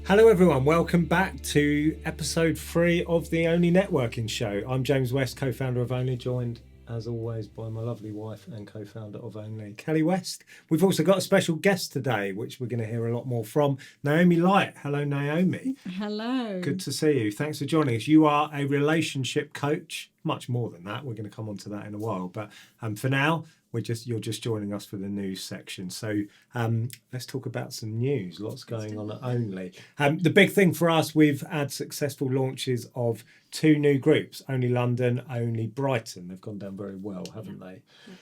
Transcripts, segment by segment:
Hello everyone, welcome back to episode 3 of the ONLE Networking Show. I'm James West, co-founder of ONLE, joined as always by my lovely wife and co-founder of ONLE, Kelly West. We've also got a special guest today, which we're going to hear a lot more from, Naomi Light. Hello Naomi. Hello. Good to see you. Thanks for joining us. You are a relationship coach, much more than that. We're going to come on to that in a while. But for now, you're just joining us for the news section. So let's talk about some news. Lots going on at ONLE. The big thing for us, we've had successful launches of 2 new groups, ONLE London, ONLE Brighton. They've gone down very well, haven't they? Yeah.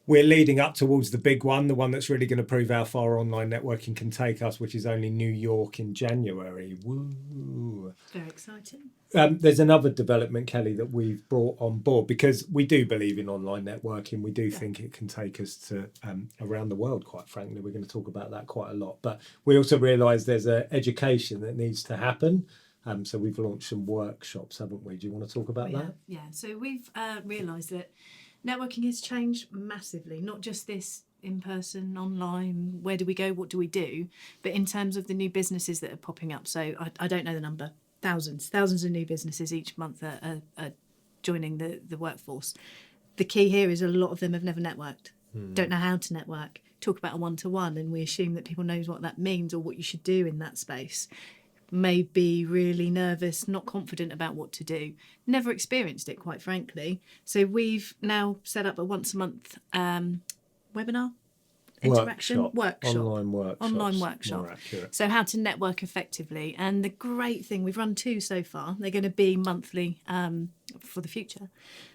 We're leading up towards the big one, the one that's really going to prove how far online networking can take us, which is ONLE New York in January. Woo! Very exciting. There's another development, Kelly, that we've brought on board because we do believe in online networking. We do think it can take us to around the world, quite frankly. We're going to talk about that quite a lot. But we also realise there's an education that needs to happen. So we've launched some workshops, haven't we? Do you want to talk about that? Yeah, so we've realised that networking has changed massively, not just this in-person, online, where do we go, what do we do, but in terms of the new businesses that are popping up. So I don't know the number, thousands of new businesses each month are joining the workforce. The key here is a lot of them have never networked, don't know how to network, talk about a one-to-one, and we assume that people knows what that means or what you should do in that space. May be really nervous, not confident about what to do, never experienced it, quite frankly. So we've now set up a once a month webinar, workshop. Online workshop. So how to network effectively. And the great thing, we've run 2 so far. They're going to be monthly for the future,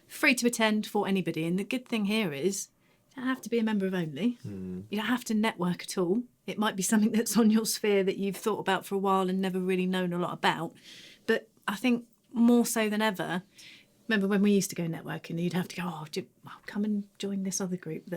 free to attend for anybody. And the good thing here is you don't have to be a member of ONLE. You don't have to network at all. It might be something that's on your sphere that you've thought about for a while and never really known a lot about. But I think more so than ever, remember when we used to go networking, you'd have to go, come and join this other group.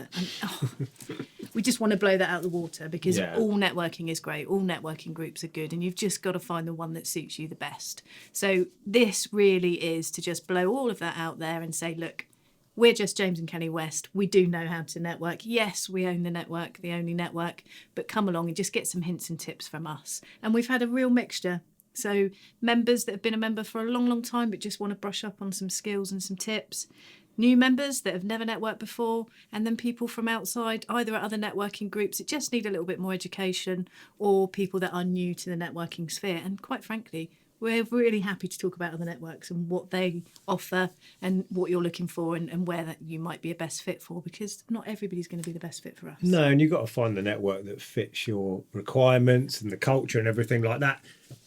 We just want to blow that out of the water because all networking is great. All networking groups are good. And you've just got to find the one that suits you the best. So this really is to just blow all of that out there and say, look, we're just James and Kelly West. We do know how to network. Yes, we own the network, the ONLE network, but come along and just get some hints and tips from us. And we've had a real mixture. So members that have been a member for a long, long time, but just want to brush up on some skills and some tips. New members that have never networked before, and then people from outside, either at other networking groups that just need a little bit more education, or people that are new to the networking sphere. And quite frankly, we're really happy to talk about other networks and what they offer and what you're looking for and where that you might be a best fit for, because not everybody's going to be the best fit for us. No, and you've got to find the network that fits your requirements and the culture and everything like that.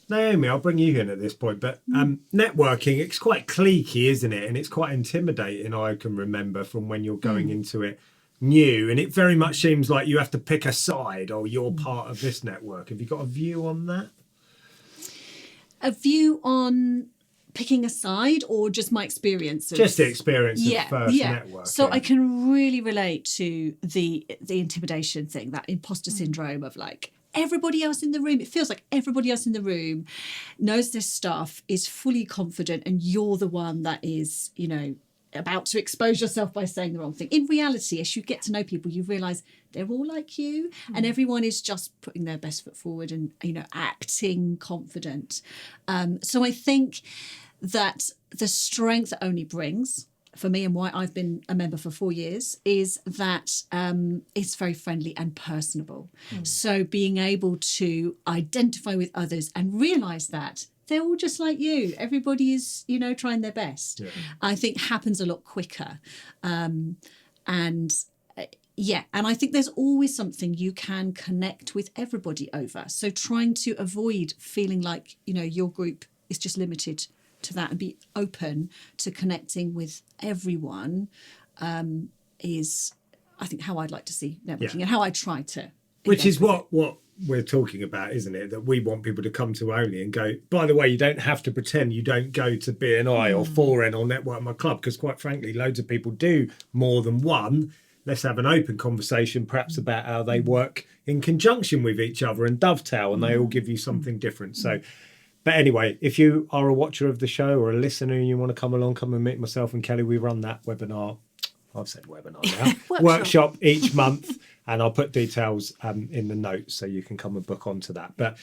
Naomi, I'll bring you in at this point, but networking, it's quite cliquey, isn't it? And it's quite intimidating, I can remember, from when you're going into it new. And it very much seems like you have to pick a side or you're part of this network. Have you got a view on that? A view on picking a side or just my experience? Just the experience of first networking. So I can really relate to the intimidation thing, that imposter syndrome of like, everybody else in the room, it feels like everybody else in the room knows this stuff, is fully confident, and you're the one that is, about to expose yourself by saying the wrong thing. In reality, as you get to know people, you realise they're all like you and everyone is just putting their best foot forward and, acting confident. So I think that the strength that ONLE brings, for me and why I've been a member for 4 years, is that it's very friendly and personable. So being able to identify with others and realise that they're all just like you. Everybody is, trying their best. Yeah. I think happens a lot quicker. And I think there's always something you can connect with everybody over. So trying to avoid feeling like, your group is just limited to that and be open to connecting with everyone is, I think, how I'd like to see networking and how I try to. Which is what we're talking about, isn't it? That we want people to come to ONLE and go, by the way, you don't have to pretend you don't go to BNI or 4N or Network My Club, because quite frankly, loads of people do more than one. Let's have an open conversation, perhaps about how they work in conjunction with each other and dovetail, and they all give you something different. So, but anyway, if you are a watcher of the show or a listener and you want to come along, come and meet myself and Kelly, we run that webinar. I've said webinar now. Workshop each month. And I'll put details in the notes so you can come and book onto that. But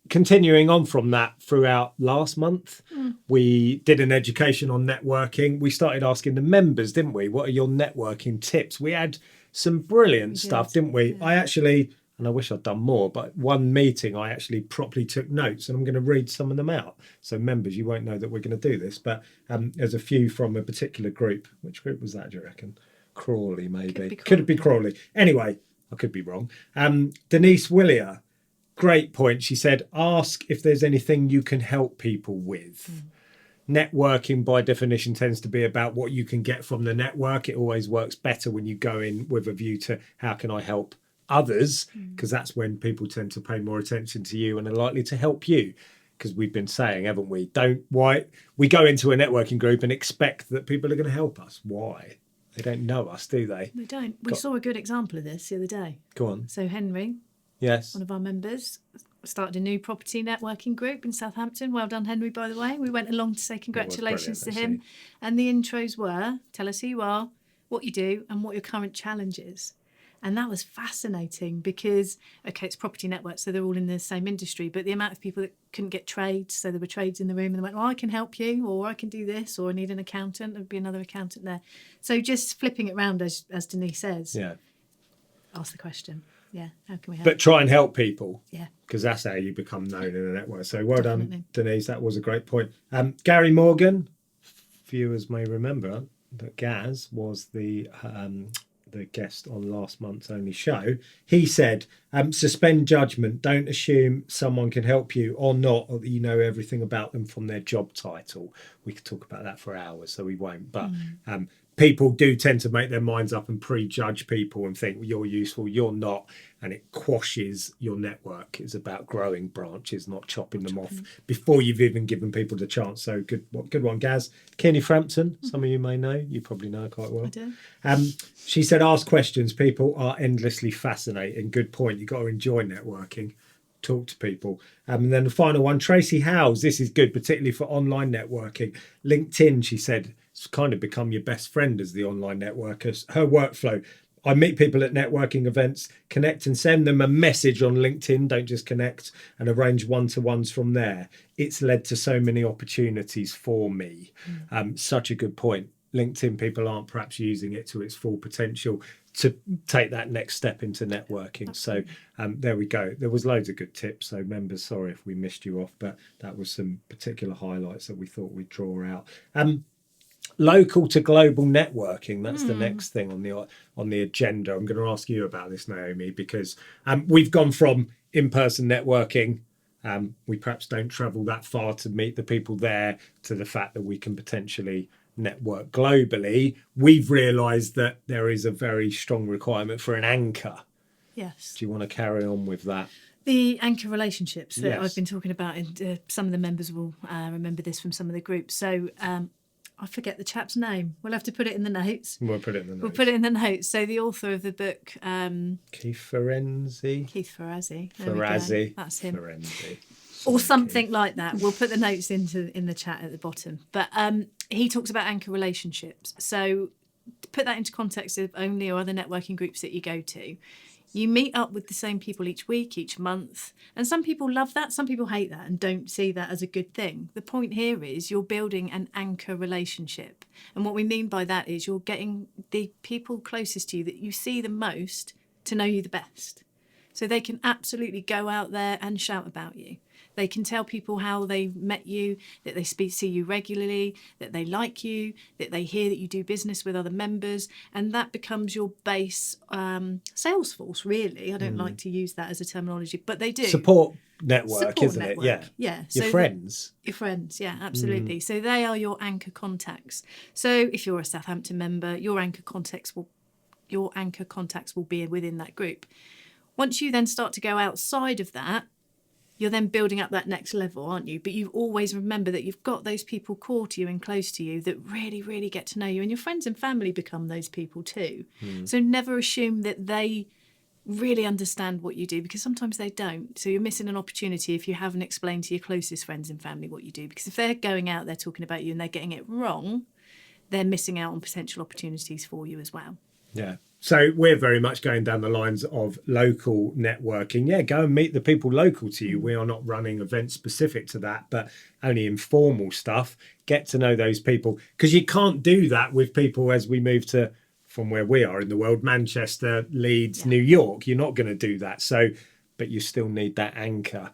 continuing on from that, throughout last month, we did an education on networking. We started asking the members, didn't we? What are your networking tips? We had some brilliant stuff, didn't we? Yeah. I actually, and I wish I'd done more, but one meeting I actually properly took notes, and I'm going to read some of them out. So members, you won't know that we're going to do this, but there's a few from a particular group. Which group was that, do you reckon? Crawley, maybe. Could it be Crawley? Anyway, I could be wrong. Denyse Whillier, great point. She said, ask if there's anything you can help people with. Networking, by definition, tends to be about what you can get from the network. It always works better when you go in with a view to how can I help others, because that's when people tend to pay more attention to you and are likely to help you. Because we've been saying, haven't we? We go into a networking group and expect that people are going to help us. Why? They don't know us, do they? They don't. We saw a good example of this the other day. Go on. So Henri, yes, one of our members, started a new property networking group in Southampton. Well done, Henri, by the way. We went along to say congratulations to him. And the intros were, tell us who you are, what you do, and what your current challenge is. And that was fascinating because, okay, it's property network, so they're all in the same industry, but the amount of people that couldn't get trades, so there were trades in the room, and they went, well, I can help you, or I can do this, or I need an accountant, there'd be another accountant there. So just flipping it around, as Denyse says. Yeah. Ask the question. Yeah, how can we help? But try and help people. Yeah. Because that's how you become known in a network. So well done, Denyse. That was a great point. Gary Morgan, viewers may remember that Gaz was the guest on last month's Only show. He said, suspend judgment. Don't assume someone can help you or not, or that you know everything about them from their job title. We could talk about that for hours, so we won't. But people do tend to make their minds up and prejudge people and think, well, you're useful, you're not, and it quashes your network. It's about growing branches, not chopping them off before you've even given people the chance. So good one, Gaz. Kierney Frampton, some of you may know, you probably know quite well. I do. She said, ask questions. People are endlessly fascinating. Good point. You've got to enjoy networking. Talk to people. And then the final one, Tracy Howes. This is good, particularly for online networking. LinkedIn, she said, it's kind of become your best friend as the online networker. Her workflow, I meet people at networking events, connect and send them a message on LinkedIn. Don't just connect, and arrange one-to-ones from there. It's led to so many opportunities for me. Such a good point. LinkedIn people aren't perhaps using it to its full potential to take that next step into networking. So there we go. There was loads of good tips. So members, sorry if we missed you off, but that was some particular highlights that we thought we'd draw out. Local to global networking, that's the next thing on the agenda. I'm going to ask you about this, Naomi, because we've gone from in-person networking, we perhaps don't travel that far to meet the people there, to the fact that we can potentially network globally. We've realised that there is a very strong requirement for an anchor. Yes. Do you want to carry on with that? The anchor relationships that I've been talking about, and some of the members will remember this from some of the groups. So I forget the chap's name. We'll have to put it in the notes. We'll put it in the notes. We'll put it in the notes. So the author of the book... Keith Ferenzi. Ferrazzi. That's him. Ferenzi. Or something like that. We'll put the notes in the chat at the bottom. But he talks about anchor relationships. So to put that into context of ONLE or other networking groups that you go to, you meet up with the same people each week, each month. And some people love that. Some people hate that and don't see that as a good thing. The point here is you're building an anchor relationship. And what we mean by that is you're getting the people closest to you that you see the most to know you the best. So they can absolutely go out there and shout about you. They can tell people how they met you, that they see you regularly, that they like you, that they hear that you do business with other members, and that becomes your base sales force, really. I don't like to use that as a terminology, but they do. Support network, isn't it? Yeah. Yeah. Your friends. Your friends, yeah, absolutely. So they are your anchor contacts. So if you're a Southampton member, your anchor contacts will be within that group. Once you then start to go outside of that, you're then building up that next level, aren't you? But you always remember that you've got those people core to you and close to you that really, really get to know you. And your friends and family become those people too. So never assume that they really understand what you do, because sometimes they don't. So you're missing an opportunity if you haven't explained to your closest friends and family what you do. Because if they're going out there talking about you and they're getting it wrong, they're missing out on potential opportunities for you as well. Yeah, So we're very much going down the lines of local networking. Yeah, go and meet the people local to you. We are not running events specific to that, but only informal stuff. Get to know those people, because you can't do that with people as we move to from where we are in the world, Manchester, Leeds, New York. You're not going to do that. So, but you still need that anchor.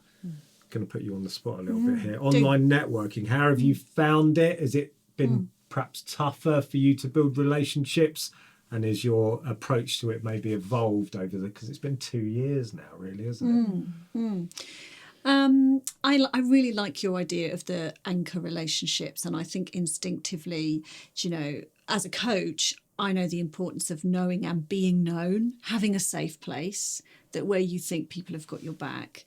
Going to put you on the spot a little bit here. Online networking. How have you found it? Has it been perhaps tougher for you to build relationships? And is your approach to it maybe evolved over because it's been 2 years now, really, isn't it? I really like your idea of the anchor relationships, and I think instinctively, as a coach, I know the importance of knowing and being known, having a safe place that where you think people have got your back,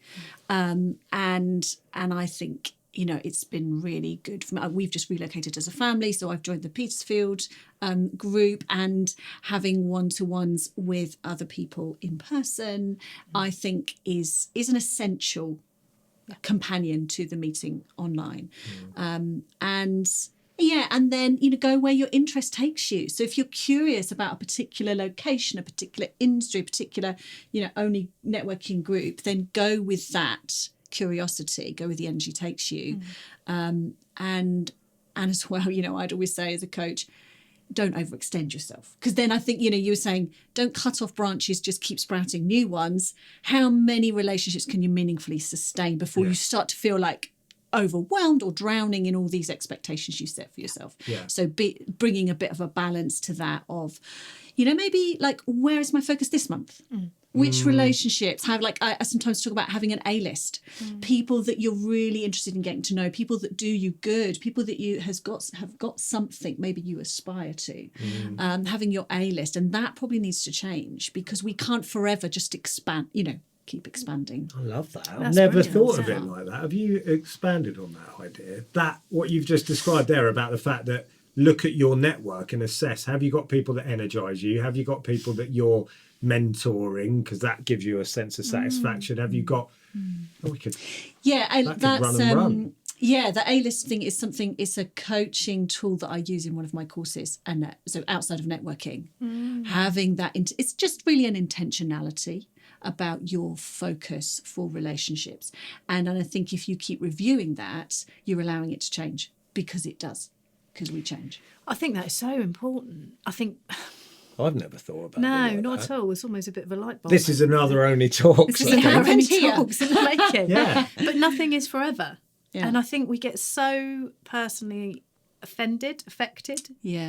and I think. It's been really good for me. We've just relocated as a family, so I've joined the Petersfield group, and having one-to-ones with other people in person, I think is an essential companion to the meeting online. And then go where your interest takes you. So if you're curious about a particular location, a particular industry, a particular only networking group, then go with that curiosity, go where the energy takes you. And as well, I'd always say as a coach, don't overextend yourself, because then I think you were saying don't cut off branches, just keep sprouting new ones. How many relationships can you meaningfully sustain before you start to feel like overwhelmed or drowning in all these expectations you set for yourself? So bringing a bit of a balance to that of maybe like, where is my focus this month? Which relationships have, like, I sometimes talk about having an A-list, people that you're really interested in getting to know, people that do you good, people that you have got something maybe you aspire to, having your A-list. And that probably needs to change, because we can't forever just expand, keep expanding. I love that. I've never thought of it like that. Have you expanded on that idea? That what you've just described there about the fact that look at your network and assess, have you got people that energize you? Have you got people that you're mentoring, because that gives you a sense of satisfaction? Have you got we could run. The A-list thing is something, it's a coaching tool that I use in one of my courses, and so outside of networking, having that it's just really an intentionality about your focus for relationships. And I think if you keep reviewing that, you're allowing it to change, because it does, because we change. I think that is so important. I think I've never thought about it. No, not at all. It's almost a bit of a light bulb. This is another Only Talks. This is another Only Talks in the making. But nothing is forever. And I think we get so personally affected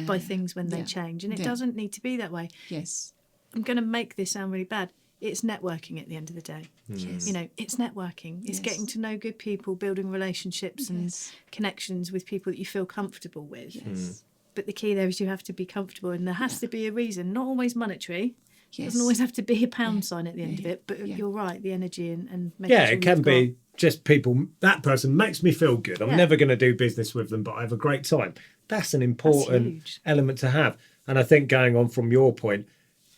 by things when they change. And it doesn't need to be that way. Yes. I'm going to make this sound really bad. It's networking at the end of the day. Yes. It's networking. It's getting to know good people, building relationships and connections with people that you feel comfortable with. Yes. But the key there is you have to be comfortable, and there has to be a reason, not always monetary. It doesn't always have to be a pound sign at the end of it, but you're right, the energy and making sure it can be just people, that person makes me feel good. I'm never going to do business with them, but I have a great time. That's an important element to have. And I think going on from your point,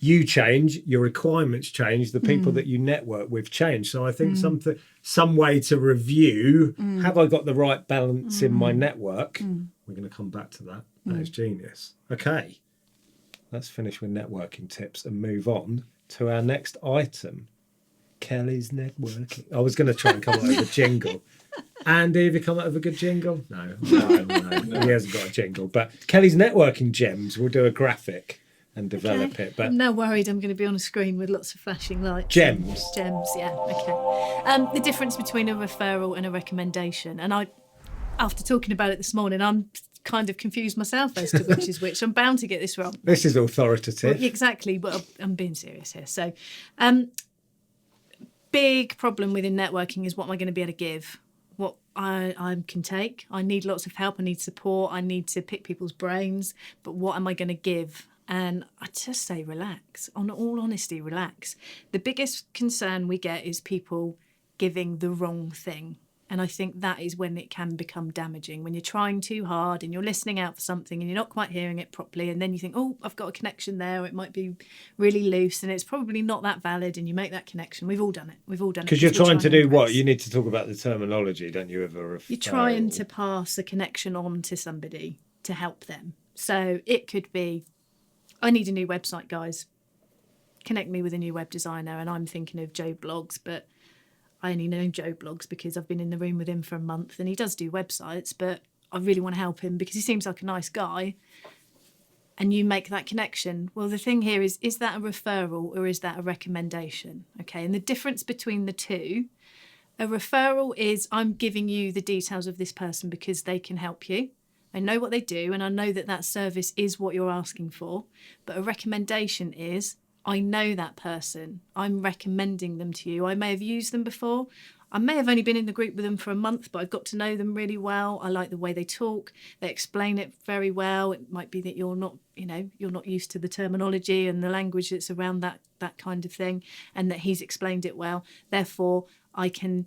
you change, your requirements change, the people that you network with change. So I think some way to review, have I got the right balance in my network? We're going to come back to that. That is genius. Okay, let's finish with networking tips and move on to our next item. Kelly's networking. I was going to try and come up with a jingle. Andy, have you come up with a good jingle? No. He hasn't got a jingle. But Kelly's networking gems, we'll do a graphic and develop it. But I'm now worried I'm going to be on a screen with lots of flashing lights. Gems, okay. The difference between a referral and a recommendation. And I, after talking about it this morning, I'm kind of confused myself as to which is which. I'm bound to get this wrong. This is authoritative. Well, exactly, but I'm being serious here. So, big problem within networking is what am I going to be able to give? What I can take. I need lots of help. I need support. I need to pick people's brains. But what am I going to give? And I just say relax. On all honesty, relax. The biggest concern we get is people giving the wrong thing. And I think that is when it can become damaging, when you're trying too hard and you're listening out for something and you're not quite hearing it properly. And then you think, oh, I've got a connection there. It might be really loose and it's probably not that valid. And you make that connection. We've all done it. Because you're trying to do what? You need to talk about the terminology, don't you, of a referral? You're trying to pass a connection on to somebody to help them. So it could be, I need a new website, guys. connect me with a new web designer, and I'm thinking of Joe Blogs, but I only know Joe Blogs because I've been in the room with him for a month, and he does do websites, but I really want to help him because he seems like a nice guy. And you make that connection. Well, the thing here is that a referral or is that a recommendation? Okay, and the difference between the two, a referral is I'm giving you the details of this person because they can help you. I know what they do, and I know that service is what you're asking for. But a recommendation is I know that person. I'm recommending them to you. I may have used them before. I may have only been in the group with them for a month, but I've got to know them really well. I like the way they talk. They explain it very well. It might be that you're not used to the terminology and the language that's around that kind of thing, and that he's explained it well. Therefore, I can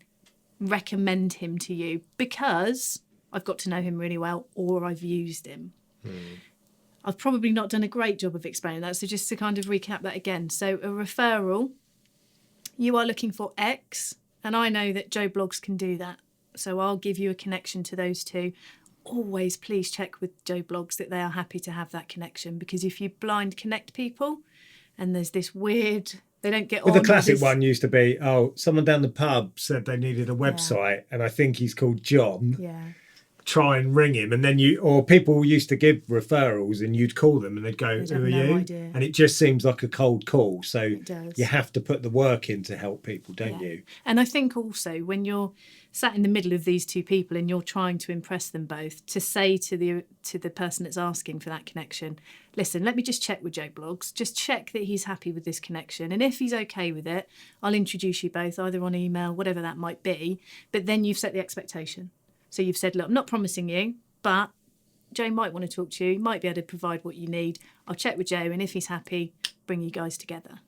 recommend him to you because I've got to know him really well, or I've used him. I've probably not done a great job of explaining that. So just to kind of recap that again. So a referral, you are looking for X, and I know that Joe Blogs can do that. So I'll give you a connection to those two. Always please check with Joe Blogs that they are happy to have that connection, because if you blind connect people and there's this weird, they don't get on. The classic one used to be, someone down the pub said they needed a website, and I think he's called John. Yeah. Try and ring him, and then people used to give referrals and you'd call them and they'd go, who are you? Idea. And it just seems like a cold call. So It does. you have to put the work in to help people, don't you? And I think also when you're sat in the middle of these two people and you're trying to impress them both, to say to the person that's asking for that connection, listen, let me just check with Joe Blogs, just check that he's happy with this connection, and if he's okay with it, I'll introduce you both either on email, whatever that might be. But then you've set the expectation. So you've said, look, I'm not promising you, but Joe might want to talk to you, might be able to provide what you need. I'll check with Joe, and if he's happy, bring you guys together.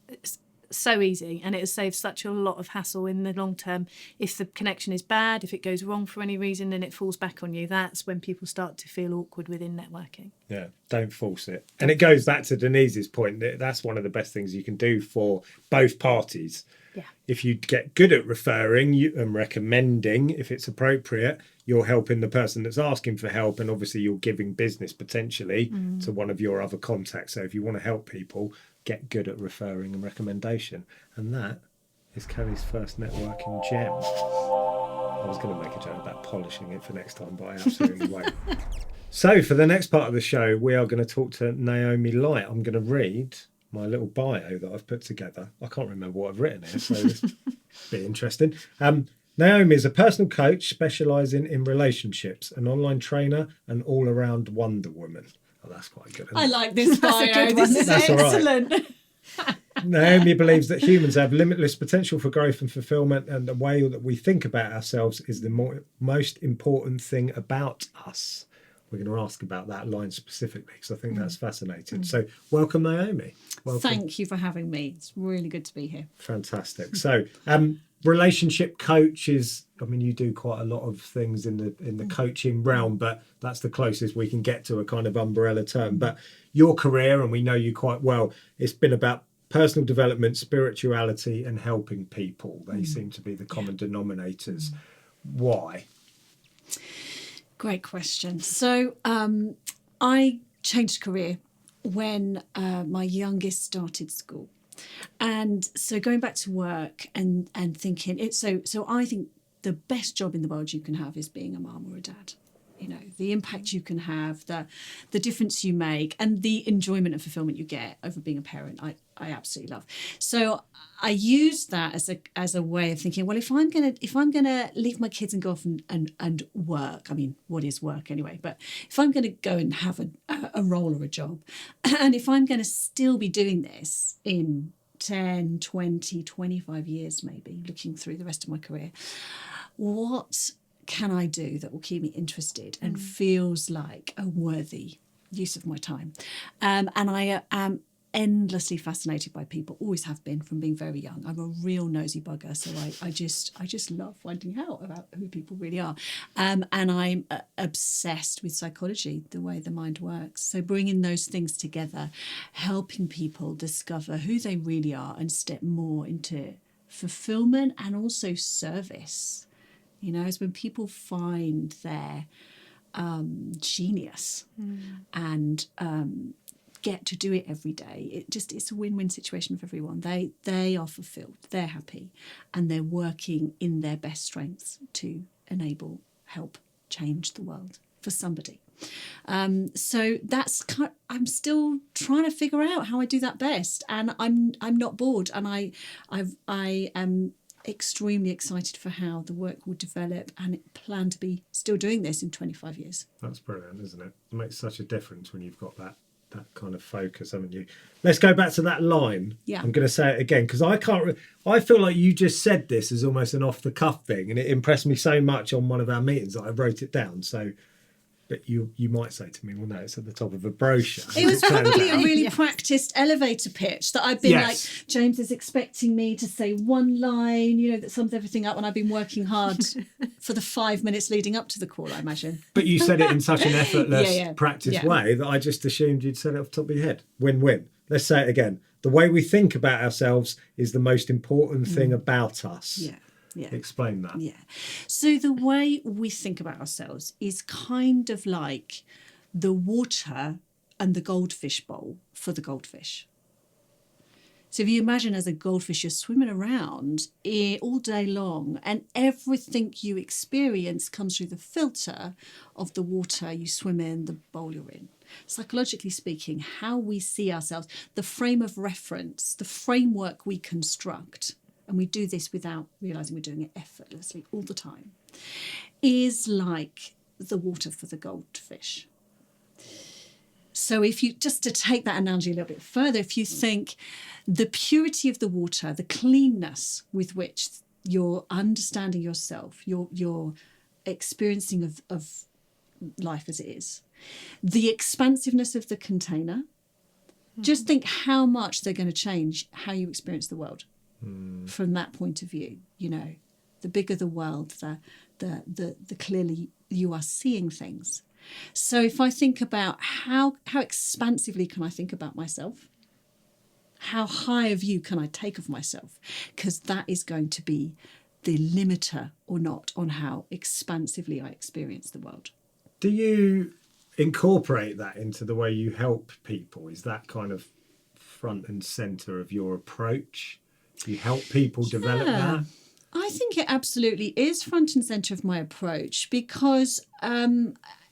It's so easy, and it has saved such a lot of hassle in the long term. If the connection is bad, if it goes wrong for any reason and it falls back on you, that's when people start to feel awkward within networking. Yeah, don't force it. And it goes back to Denyse's point, that that's one of the best things you can do for both parties. Yeah. If you get good at referring and recommending, if it's appropriate, you're helping the person that's asking for help, and obviously you're giving business potentially to one of your other contacts. So if you want to help people, get good at referring and recommendation. And that is Kelly's first networking gem. I was going to make a joke about polishing it for next time, but I absolutely won't. So for the next part of the show, we are going to talk to Naomi Light. I'm going to read my little bio that I've put together. I can't remember what I've written here, so this will be interesting. Naomi is a personal coach specialising in relationships, an online trainer, and all-around Wonder Woman. Oh, that's quite good. I like this bio. This is That's all right. excellent. Naomi believes that humans have limitless potential for growth and fulfillment, and the way that we think about ourselves is the most important thing about us. We're going to ask about that line specifically because I think that's fascinating. So welcome, Naomi. Welcome. Thank you for having me. It's really good to be here. Fantastic. So relationship coach is, I mean, you do quite a lot of things in the coaching realm, but that's the closest we can get to a kind of umbrella term. But your career, and we know you quite well, it's been about personal development, spirituality, and helping people. They seem to be the common denominators. Why? Great question. So I changed career when my youngest started school. And so going back to work and thinking it, so I think the best job in the world you can have is being a mum or a dad. You know, the impact you can have, the difference you make, and the enjoyment and fulfillment you get over being a parent, I absolutely love. So I used that as a way of thinking, well, if I'm gonna leave my kids and go off and work, I mean, what is work anyway? But if I'm gonna go and have a role or a job, and if I'm gonna still be doing this in 10, 20, 25 years, maybe, looking through the rest of my career, what can I do that will keep me interested and feels like a worthy use of my time? And I am endlessly fascinated by people, always have been from being very young. I'm a real nosy bugger, so I just love finding out about who people really are. And I'm obsessed with psychology, the way the mind works. So bringing those things together, helping people discover who they really are and step more into fulfillment and also service. You know, it's when people find their genius and get to do it every day. It's a win-win situation for everyone. They are fulfilled, they're happy, and they're working in their best strengths to enable, help, change the world for somebody. So that's I'm still trying to figure out how I do that best, and I'm not bored, and I am extremely excited for how the work will develop, and plan to be still doing this in 25 years. That's brilliant, isn't it? It makes such a difference when you've got that kind of focus, haven't you? Let's go back to that line. Yeah. I'm going to say it again because I feel like you just said this as almost an off the cuff thing, and it impressed me so much on one of our meetings that I wrote it down. So, but you might say to me, well, no, it's at the top of a brochure. It was probably a really practiced elevator pitch that I've been like, James is expecting me to say one line, that sums everything up, and I've been working hard for the 5 minutes leading up to the call, I imagine. But you said it in such an effortless, practiced way that I just assumed you'd said it off the top of your head. Win-win. Let's say it again. The way we think about ourselves is the most important thing about us. Yeah. Yeah. Explain that. Yeah. So the way we think about ourselves is kind of like the water and the goldfish bowl for the goldfish. So if you imagine as a goldfish, you're swimming around all day long, and everything you experience comes through the filter of the water you swim in, the bowl you're in. Psychologically speaking, how we see ourselves, the frame of reference, the framework we construct, and we do this without realising we're doing it effortlessly all the time, is like the water for the goldfish. So if you, just to take that analogy a little bit further, if you think the purity of the water, the cleanness with which you're understanding yourself, your experiencing of life as it is, the expansiveness of the container, just think how much they're going to change how you experience the world. From that point of view, the bigger the world, the clearly you are seeing things. So if I think about how expansively can I think about myself, how high a view can I take of myself, because that is going to be the limiter or not on how expansively I experience the world. Do you incorporate that into the way you help people? Is that kind of front and centre of your approach? You help people develop that? I think it absolutely is front and centre of my approach, because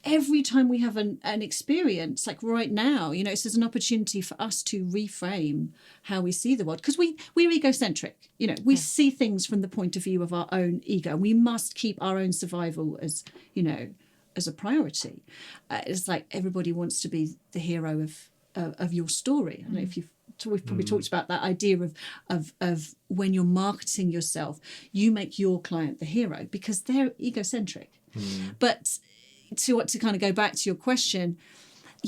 every time we have an experience, like right now, it's an opportunity for us to reframe how we see the world, because we're egocentric. We see things from the point of view of our own ego. We must keep our own survival as a priority. It's like everybody wants to be the hero of your story. I don't know if we've probably talked about that idea of when you're marketing yourself, you make your client the hero because they're egocentric. But to kind of go back to your question,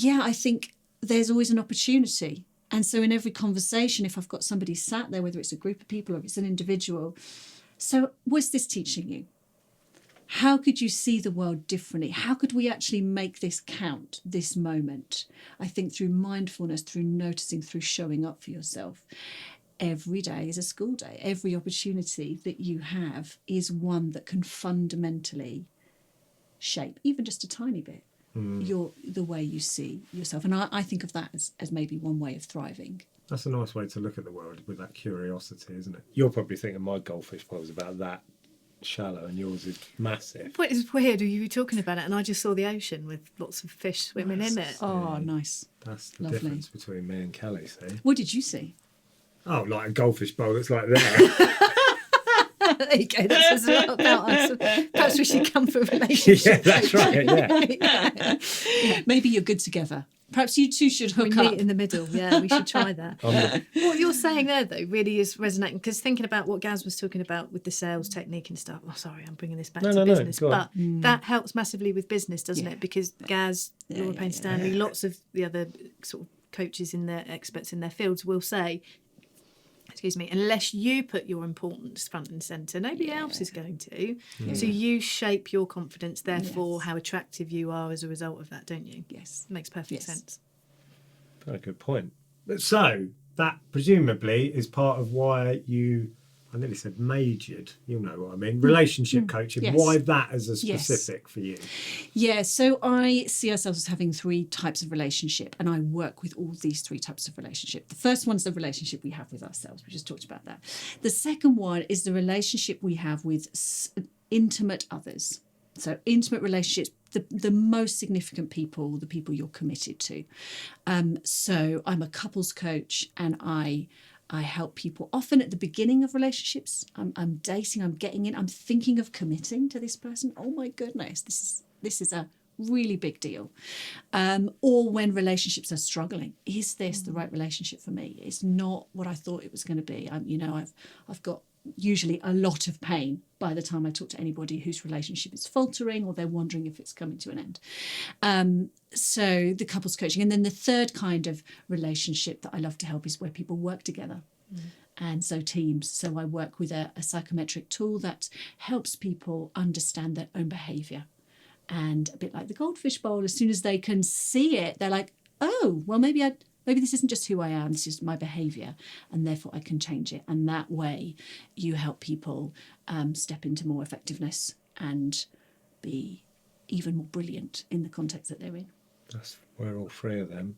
I think there's always an opportunity. And so in every conversation, if I've got somebody sat there, whether it's a group of people or it's an individual, so what's this teaching you? How could you see the world differently? How could we actually make this count, this moment? I think through mindfulness, through noticing, through showing up for yourself. Every day is a school day. Every opportunity that you have is one that can fundamentally shape, even just a tiny bit, the way you see yourself. And I think of that as maybe one way of thriving. That's a nice way to look at the world, with that curiosity, isn't it? You're probably thinking my goldfish bowl is about that shallow and yours is massive. What is weird, you were talking about it and I just saw the ocean with lots of fish swimming in it. Oh, nice. That's the Lovely. difference between me and Kelly, see? What did you see? Oh, like a goldfish bowl that's like that. There you go, that says a lot about us. Perhaps we should come for a relationship. Yeah, that's right, yeah. Maybe you're good together. Perhaps you two should hook We up. meet in the middle. Yeah, we should try that. What you're saying there, though, really is resonating, because thinking about what Gaz was talking about with the sales technique and stuff. Oh, sorry, I'm bringing this back to business, but that helps massively with business, doesn't it? Because Gaz, Laura Payne Stanley, lots of the other sort of coaches in their experts in their fields will say, unless you put your importance front and centre, nobody else is going to. So you shape your confidence, therefore how attractive you are as a result of that, don't you? Yes. Makes perfect sense. Very good point. So that presumably is part of why you I nearly said majored, you'll know what I mean, relationship coaching. Yes. Why that as a Yes. specific for you? Yeah, so I see ourselves as having 3 types of relationship, and I work with all these 3 types of relationship. The first one's the relationship we have with ourselves. We just talked about that. The second one is the relationship we have with intimate others. So intimate relationships, the most significant people, the people you're committed to. So I'm a couples coach, and I help people often at the beginning of relationships. I'm dating, I'm getting in, I'm thinking of committing to this person. Oh my goodness, this is a really big deal. Or when relationships are struggling, is this the right relationship for me? It's not what I thought it was going to be. I've got usually a lot of pain by the time I talk to anybody whose relationship is faltering or they're wondering if it's coming to an end. So the couples coaching. And then the third kind of relationship that I love to help is where people work together. And so teams. So I work with a psychometric tool that helps people understand their own behaviour. And a bit like the goldfish bowl, as soon as they can see it, they're like, oh, well, maybe this isn't just who I am, this is my behaviour, and therefore I can change it. And that way you help people step into more effectiveness and be even more brilliant in the context that they're in. We're all 3 of them.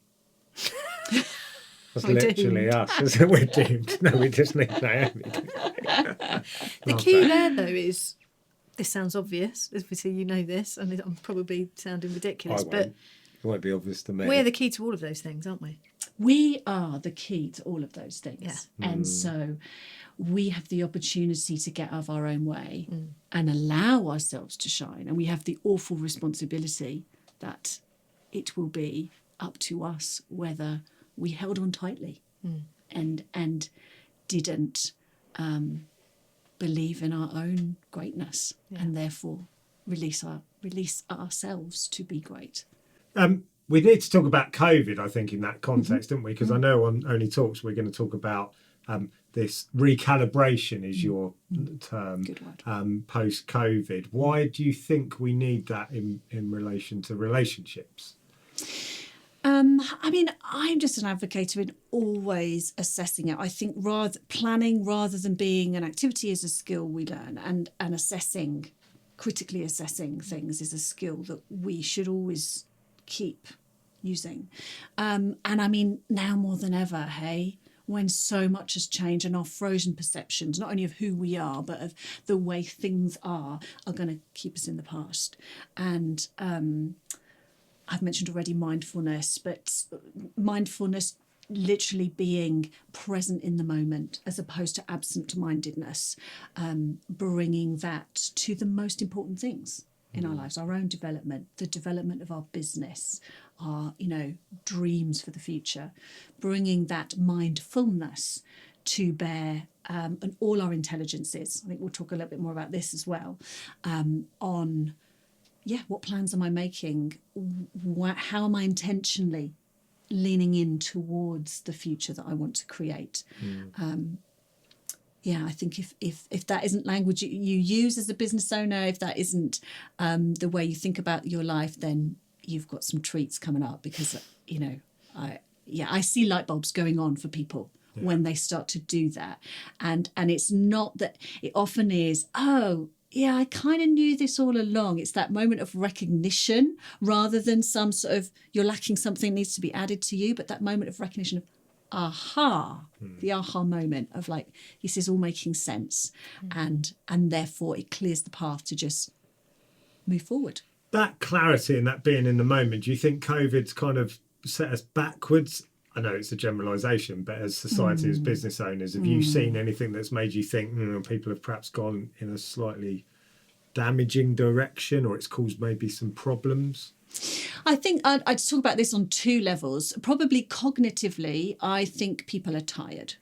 That's We're literally doomed. us, isn't it? We're doomed. No, we just need Naomi. The key there, though, is this sounds obvious. Obviously, you know this, and I'm probably sounding ridiculous, but It won't be obvious to me. we're the key to all of those things, aren't we? We are the key to all of those things. Yeah. And so we have the opportunity to get out of our own way and allow ourselves to shine. And we have the awful responsibility that it will be up to us whether we held on tightly and didn't believe in our own greatness and therefore release ourselves to be great. We need to talk about COVID, I think, in that context, don't we? Because I know on Only Talks we're going to talk about this recalibration is your term, post-COVID. Why do you think we need that in relation to relationships? I mean, I'm just an advocate in always assessing it. I think planning rather than being an activity is a skill we learn, and critically assessing things is a skill that we should always keep using. And I mean, now more than ever, hey, when so much has changed and our frozen perceptions, not only of who we are, but of the way things are going to keep us in the past. And I've mentioned already mindfulness, but mindfulness literally being present in the moment as opposed to absent-mindedness, bringing that to the most important things in our lives, our own development, the development of our business, our dreams for the future, bringing that mindfulness to bear, and all our intelligences. I think we'll talk a little bit more about this as well, on what plans am I making? How am I intentionally leaning in towards the future that I want to create? I think if that isn't language you use as a business owner, if that isn't the way you think about your life, then you've got some treats coming up, because I see light bulbs going on for people when they start to do that, and it's not that it often is, oh yeah, I kind of knew this all along. It's that moment of recognition rather than some sort of you're lacking something needs to be added to you, but that moment of recognition of the aha moment of like, this is all making sense, and therefore it clears the path to just move forward. That clarity and that being in the moment, do you think COVID's kind of set us backwards? I know it's a generalisation, but as society, as business owners, have you seen anything that's made you think people have perhaps gone in a slightly damaging direction, or it's caused maybe some problems? I think I'd talk about this on 2 levels. Probably cognitively, I think people are tired.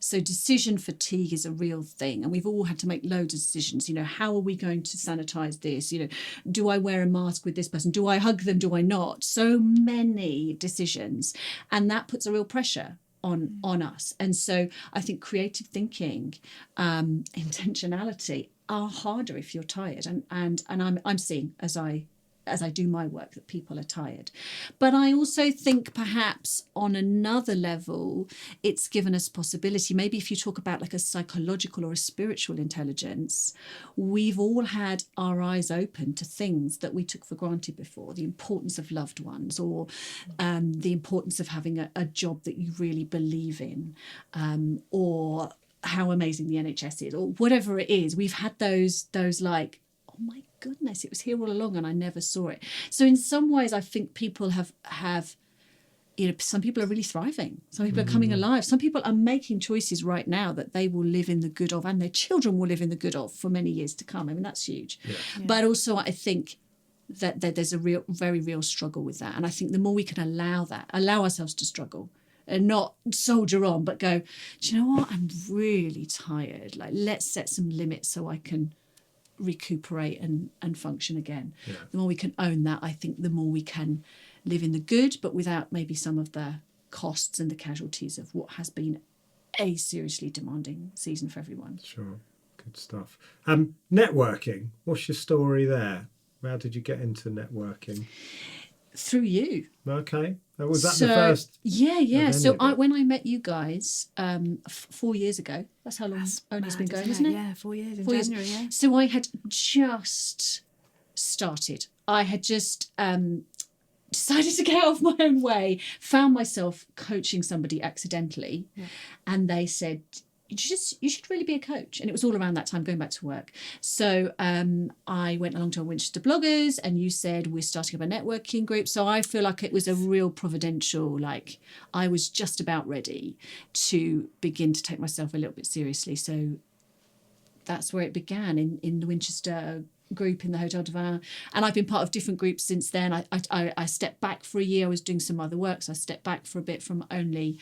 So decision fatigue is a real thing, and we've all had to make loads of decisions. How are we going to sanitize this? Do I wear a mask with this person? Do I hug them? Do I not? So many decisions, and that puts a real pressure on us. And so I think creative thinking, intentionality are harder if you're tired. And I'm seeing as I as I do my work, that people are tired. But I also think perhaps on another level, it's given us possibility. Maybe if you talk about like a psychological or a spiritual intelligence, we've all had our eyes open to things that we took for granted before, the importance of loved ones, or the importance of having a job that you really believe in, or how amazing the NHS is, or whatever it is. We've had those like, oh my goodness, it was here all along and I never saw it. So in some ways, I think people have some people are really thriving. Some people are coming alive. Some people are making choices right now that they will live in the good of, and their children will live in the good of for many years to come. I mean, that's huge. Yeah. But also I think that there's a very real struggle with that. And I think the more we can allow ourselves to struggle, and not soldier on, but go, do you know what? I'm really tired. Like, let's set some limits so I can recuperate and function again. Yeah. The more we can own that, I think the more we can live in the good, but without maybe some of the costs and the casualties of what has been a seriously demanding season for everyone. Sure. Good stuff. Networking. What's your story there? How did you get into networking? Through you. Okay. Was that the first? Yeah. So when I met you guys 4 years ago, that's how long ONLE's been going, isn't it? Yeah, 4 years in January, yeah. So I had just started. I had just decided to get out of my own way, found myself coaching somebody accidentally, and they said, you should really be a coach. And it was all around that time, going back to work. So I went along to Winchester Bloggers, and you said, we're starting up a networking group. So I feel like it was a real providential, like I was just about ready to begin to take myself a little bit seriously. So that's where it began, in the Winchester group in the Hotel de Vin, and I've been part of different groups since then. I stepped back for a year. I was doing some other work, so I stepped back for a bit from ONLE,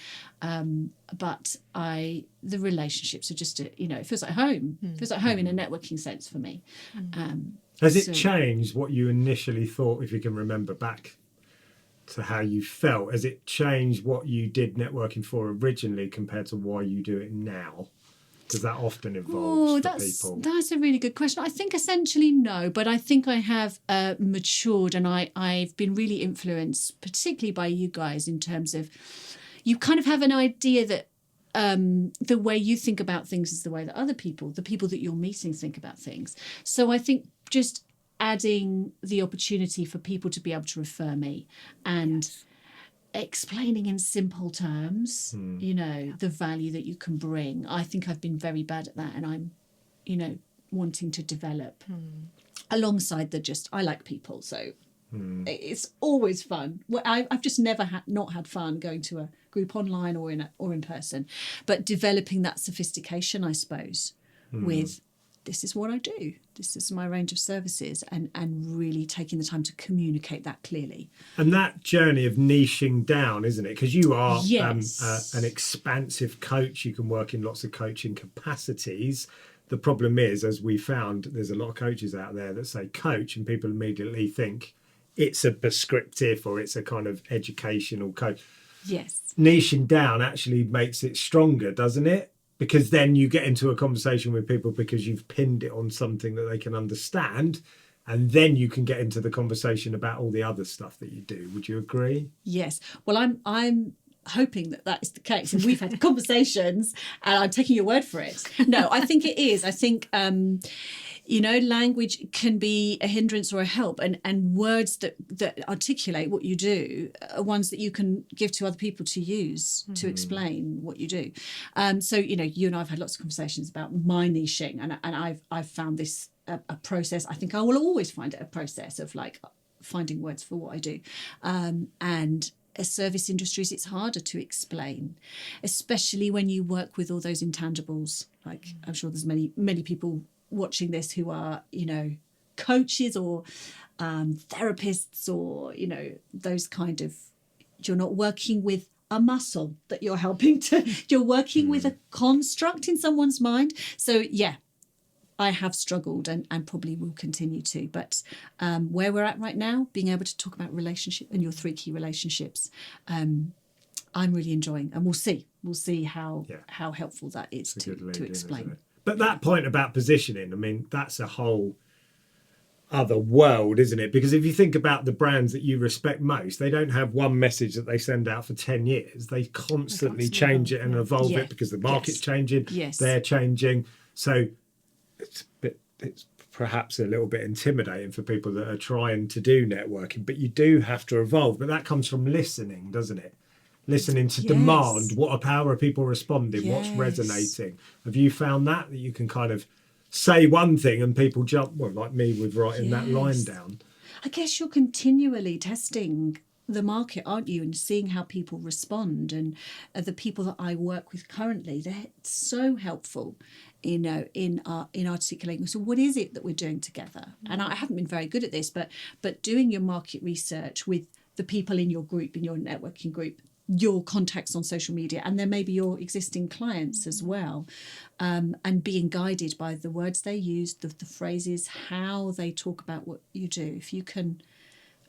but the relationships are just it feels like home. It feels like home in a networking sense for me. Has it changed what you initially thought, if you can remember back to how you felt? Has it changed what you did networking for originally compared to why you do it now? Because that often evolves for people. That's a really good question. I think essentially no, but I think I have matured, and I've been really influenced, particularly by you guys, in terms of you kind of have an idea that the way you think about things is the way that the people that you're meeting, think about things. So I think just adding the opportunity for people to be able to refer me and explaining in simple terms, the value that you can bring. I think I've been very bad at that, and I'm, wanting to develop alongside I like people, so it's always fun. I've just never not had fun going to a group online or in person, but developing that sophistication, I suppose, with this is what I do, this is my range of services, and really taking the time to communicate that clearly. And that journey of niching down, isn't it? Because you are an expansive coach. You can work in lots of coaching capacities. The problem is, as we found, there's a lot of coaches out there that say coach, and people immediately think it's a prescriptive or it's a kind of educational coach. Yes. Niching down actually makes it stronger, doesn't it? Because then you get into a conversation with people because you've pinned it on something that they can understand, and then you can get into the conversation about all the other stuff that you do. Would you agree? Yes. Well, I'm hoping that is the case, and we've had conversations, and I'm taking your word for it. No, I think it is. I think language can be a hindrance or a help, and words that articulate what you do are ones that you can give to other people to use to explain what you do. So you and I have had lots of conversations about my niching, and I've found this a process. I think I will always find it a process of like finding words for what I do, and as service industries, it's harder to explain, especially when you work with all those intangibles. Like I'm sure there's many people watching this who are, coaches or therapists, or, those kind of, you're not working with a muscle that you're helping you're working with a construct in someone's mind. So yeah, I have struggled and probably will continue to. But where we're at right now, being able to talk about relationship and your 3 key relationships, I'm really enjoying, and we'll see how helpful that is to explain. But that point about positioning, I mean, that's a whole other world, isn't it? Because if you think about the brands that you respect most, they don't have one message that they send out for 10 years. They constantly change it and evolve it because the market's changing, they're changing. So it's perhaps a little bit intimidating for people that are trying to do networking, but you do have to evolve. But that comes from listening, doesn't it? Listening to demand. How are people responding? What's resonating? Have you found that you can kind of say one thing and people jump, well, like me with writing that line down? I guess you're continually testing the market, aren't you, and seeing how people respond. And the people that I work with currently, they're so helpful, in articulating. So what is it that we're doing together? And I haven't been very good at this, but doing your market research with the people in your group, in your networking group, your contacts on social media, and then maybe your existing clients as well, and being guided by the words they use, the phrases, how they talk about what you do. If you can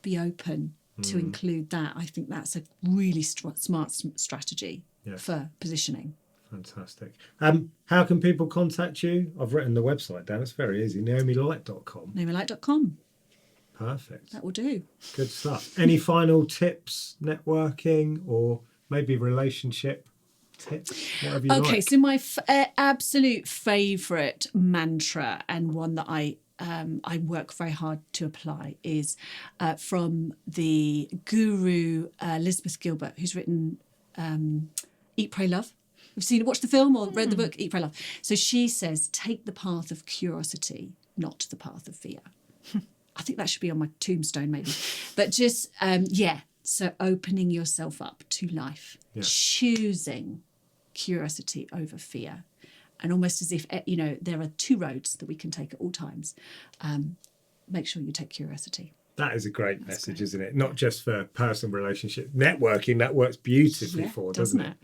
be open to include that, I think that's a really smart strategy for positioning. Fantastic. How can people contact you? I've written the website down. It's very easy. NaomiLight.com. NaomiLight.com. Perfect. That will do. Good stuff. Any final tips, networking, or maybe relationship tips? Whatever you like. So my absolute favourite mantra, and one that I work very hard to apply, is from the guru Elizabeth Gilbert, who's written Eat, Pray, Love. Have you watched the film or read the book? Eat, Pray, Love. So she says, take the path of curiosity, not the path of fear. I think that should be on my tombstone, maybe. But just, so opening yourself up to life, choosing curiosity over fear. And almost as if, there are two roads that we can take at all times. Make sure you take curiosity. That is a great message, isn't it? Not just for personal relationship. Networking, that works beautifully for, doesn't it?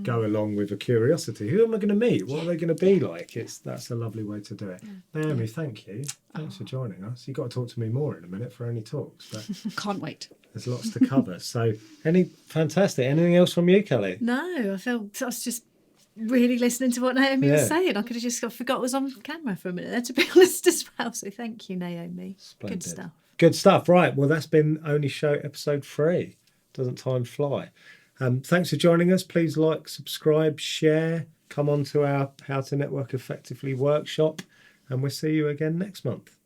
Go along with a curiosity. Who am I going to meet? What are they going to be like? That's a lovely way to do it. Naomi, thank you. Thanks for joining us. You've got to talk to me more in a minute for any talks. But can't wait. There's lots to cover. So, fantastic. Anything else from you, Kelly? No, I was just really listening to what Naomi was saying. I could have just forgot it was on camera for a minute there, to be honest, as well. So thank you, Naomi. Splendid. Good stuff. Good stuff. Right. Well, that's been Only Show episode 3. Doesn't time fly? Thanks for joining us. Please like, subscribe, share. Come on to our How to Network Effectively workshop, and we'll see you again next month.